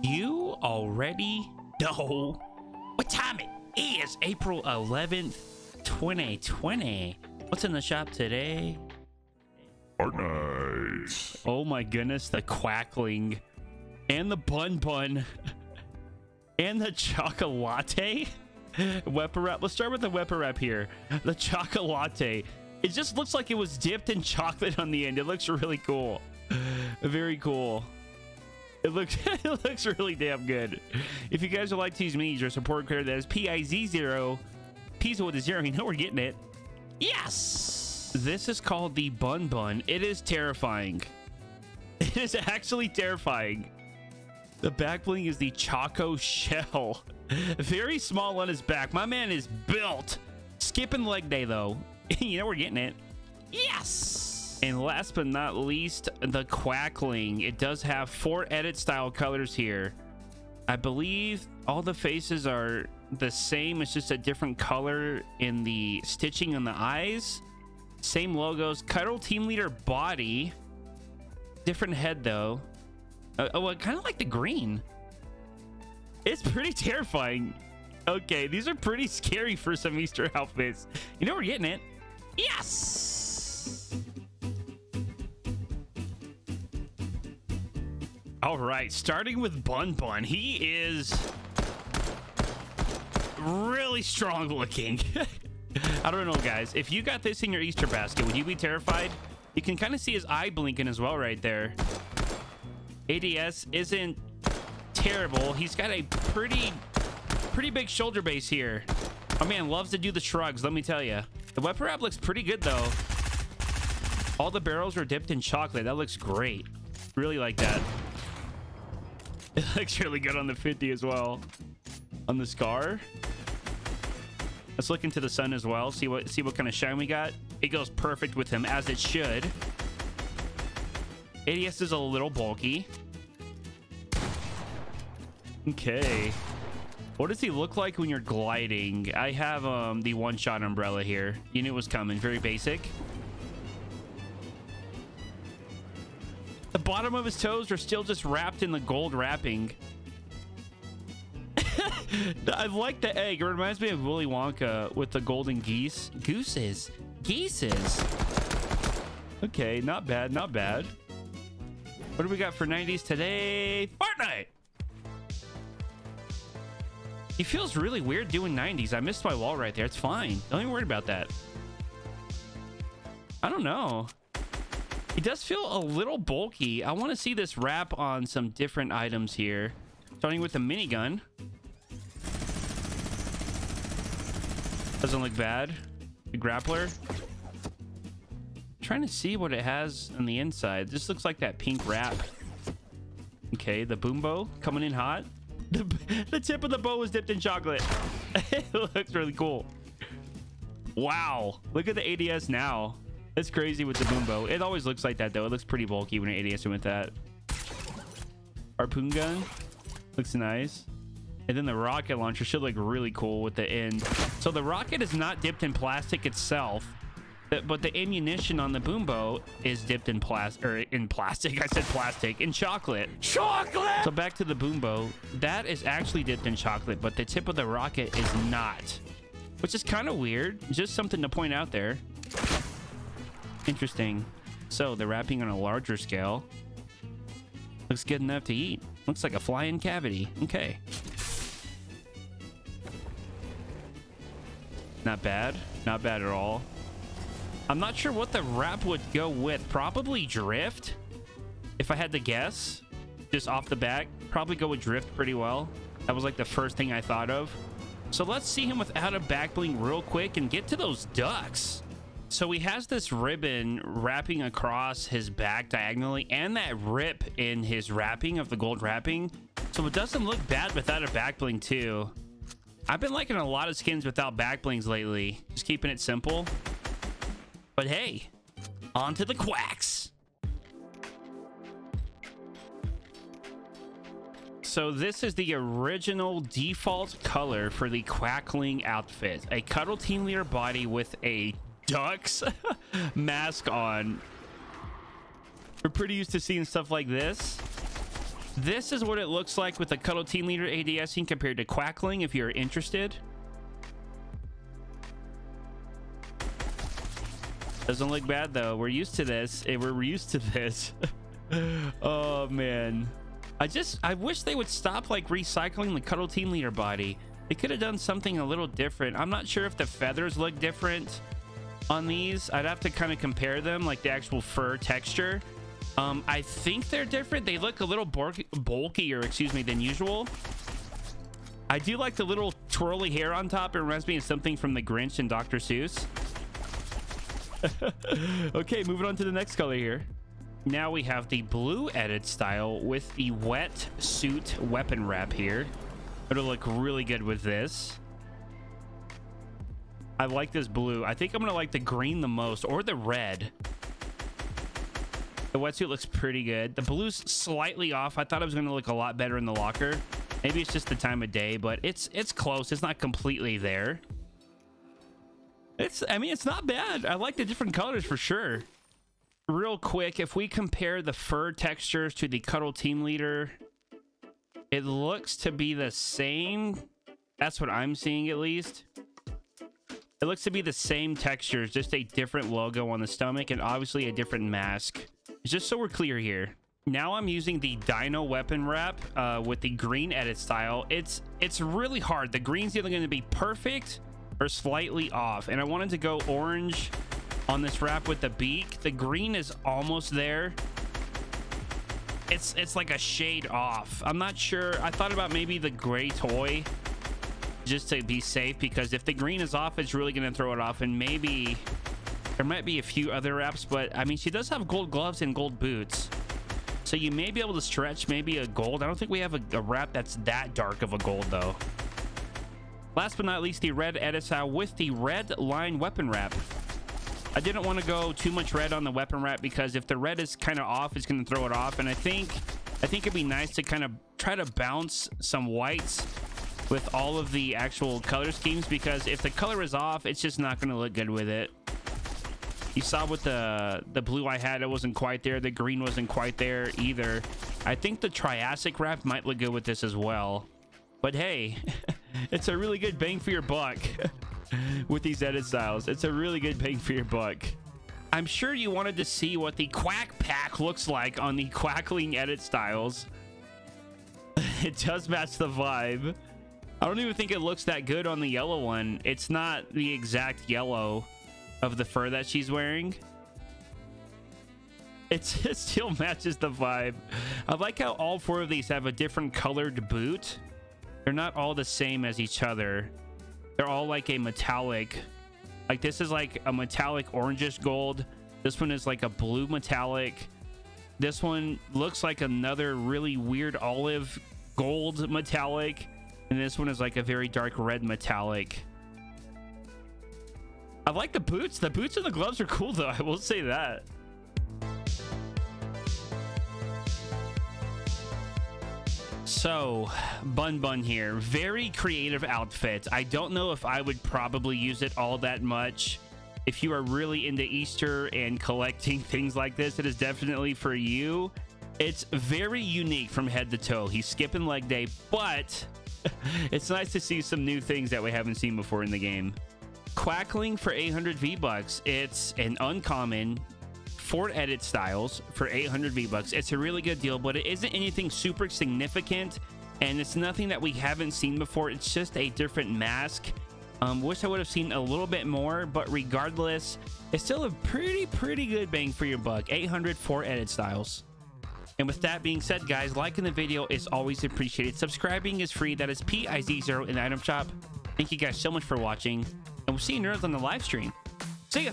You already know what time it is. April 11th, 2020. What's in the shop today? Fortnite. Oh my goodness, the quackling and the bun and the chocolate weapon wrap. Let's start with the weapon wrap here. The chocolate. It just looks like it was dipped in chocolate on the end. It looks really cool. Very cool. It looks really damn good. If you guys would like to use me, your support code, that is PIZ0. Pizza with a 0. You know we're getting it. Yes. This is called the bun. It is terrifying. It is actually terrifying. The back bling is the Choco Shell. Very small on his back. My man is built. Skipping leg day though. You know we're getting it. Yes. And last but not least, the quackling. It does have 4 edit style colors here. I believe all the faces are the same. It's just a different color in the stitching on the eyes. Same logos. Cuddle team leader body. Different head though. Oh, I kind of like the green. It's pretty terrifying. Okay, these are pretty scary for some Easter outfits. You know we're getting it. Yes. All right, starting with Bun. He is really strong looking. I don't know, guys. If you got this in your Easter basket, would you be terrified? You can kind of see his eye blinking as well right there. ADS isn't terrible. He's got a pretty big shoulder base here. My man loves to do the shrugs, let me tell you. The weapon wrap looks pretty good though. All the barrels are dipped in chocolate. That looks great. Really like that. It looks really good on the 50 as well. On the Scar. Let's look into the sun as well. See what kind of shine we got. It goes perfect with him, as it should. ADS is a little bulky. Okay. What does he look like when you're gliding? I have the one-shot umbrella here. You knew it was coming. Very basic. The bottom of his toes are still just wrapped in the gold wrapping. I like the egg. It reminds me of Willy Wonka with the golden geese. Geeses. Okay, not bad, not bad. What do we got for 90s today? Fortnite! He feels really weird doing 90s. I missed my wall right there. It's fine. Don't even worry about that. I don't know. He does feel a little bulky. I want to see this wrap on some different items here. Starting with the minigun. Doesn't look bad. The grappler. Trying to see what it has on the inside. This looks like that pink wrap. Okay, the boom bow coming in hot. The tip of the bow is dipped in chocolate. It looks really cool. Wow, look at the ADS now. That's crazy with the boom bow. It always looks like that though. It looks pretty bulky when you're ADSing with that. Harpoon gun looks nice. And then the rocket launcher should look really cool with the end. So the rocket is not dipped in plastic itself, but the ammunition on the boom bow is dipped in plastic. I said plastic. In chocolate. Chocolate! So back to the boom bow. That is actually dipped in chocolate, but the tip of the rocket is not. Which is kind of weird. Just something to point out there. Interesting. So the wrapping on a larger scale looks good enough to eat. Looks like a flying cavity. Okay. Not bad. Not bad at all. I'm not sure what the wrap would go with. Probably drift. If I had to guess, just off the bat, probably go with drift pretty well. That was like the first thing I thought of. So let's see him without a back bling real quick and get to those ducks. So he has this ribbon wrapping across his back diagonally and that rip in his wrapping of the gold wrapping. So it doesn't look bad without a back bling too. I've been liking a lot of skins without back blings lately. Just keeping it simple. But hey, on to the quacks. So this is the original default color for the quackling outfit. A cuddle team leader body with a duck's mask on. We're pretty used to seeing stuff like this. This is what it looks like with the Cuddle Team Leader ADSing compared to Quackling, if you're interested. Doesn't look bad though. We're used to this. We're used to this. Oh man. I wish they would stop like recycling the Cuddle Team Leader body. They could have done something a little different. I'm not sure if the feathers look different on these. I'd have to kind of compare them, like the actual fur texture. I think they're different. They look a little bulkier, excuse me, than usual. I do like the little twirly hair on top. It reminds me of something from the Grinch and Dr. Seuss. Okay, moving on to the next color here. Now we have the blue edit style with the wet suit weapon wrap here. It'll look really good with this. I like this blue. I think I'm gonna like the green the most, or the red. The wetsuit looks pretty good. The blue's slightly off. I thought it was gonna look a lot better in the locker. Maybe it's just the time of day, but it's close. It's not completely there. I mean, it's not bad. I like the different colors for sure. Real quick, if we compare the fur textures to the Cuddle Team Leader, it looks to be the same. That's what I'm seeing, at least. It looks to be the same textures, just a different logo on the stomach and obviously a different mask. Just so we're clear here. Now I'm using the Dino weapon wrap with the green edit style. It's really hard. The green's either going to be perfect or slightly off, and I wanted to go orange on this wrap with the beak. The green is almost there. It's like a shade off. I'm not sure. I thought about maybe the gray toy just to be safe, because if the green is off, it's really going to throw it off. And maybe there might be a few other wraps, but I mean, she does have gold gloves and gold boots, so you may be able to stretch maybe a gold. I don't think we have a wrap that's that dark of a gold though. Last but not least, the red edit style with the red line weapon wrap. I didn't want to go too much red on the weapon wrap, because if the red is kind of off, it's going to throw it off. And I think it'd be nice to kind of try to bounce some whites with all of the actual color schemes, because if the color is off, it's just not going to look good with it. You saw with the blue I had, it wasn't quite there. The green wasn't quite there either. I think the Triassic wrap might look good with this as well. But hey, it's a really good bang for your buck with these edit styles. It's a really good bang for your buck. I'm sure you wanted to see what the Quack Pack looks like on the Quackling edit styles. It does match the vibe. I don't even think it looks that good on the yellow one. It's not the exact yellow of the fur that she's wearing. It still matches the vibe. I like how all four of these have a different colored boot. They're not all the same as each other. They're all like a metallic. Like this is like a metallic orangish gold. This one is like a blue metallic. This one looks like another really weird olive gold metallic. And this one is like a very dark red metallic. I like the boots. The boots and the gloves are cool though. I will say that. So, Bun Bun here. Very creative outfit. I don't know if I would probably use it all that much. If you are really into Easter and collecting things like this, it is definitely for you. It's very unique from head to toe. He's skipping leg day, but it's nice to see some new things that we haven't seen before in the game. Quackling for 800 V-Bucks. It's an uncommon 4 edit styles for 800 V-Bucks. It's a really good deal, but it isn't anything super significant, and it's nothing that we haven't seen before. It's just a different mask. Wish I would have seen a little bit more, but regardless, it's still a pretty good bang for your buck. 800 4 edit styles. And with that being said, guys, liking the video is always appreciated. Subscribing is free. That is PIZ0 in the item shop. Thank you guys so much for watching, and we'll see you nerds on the live stream. See ya.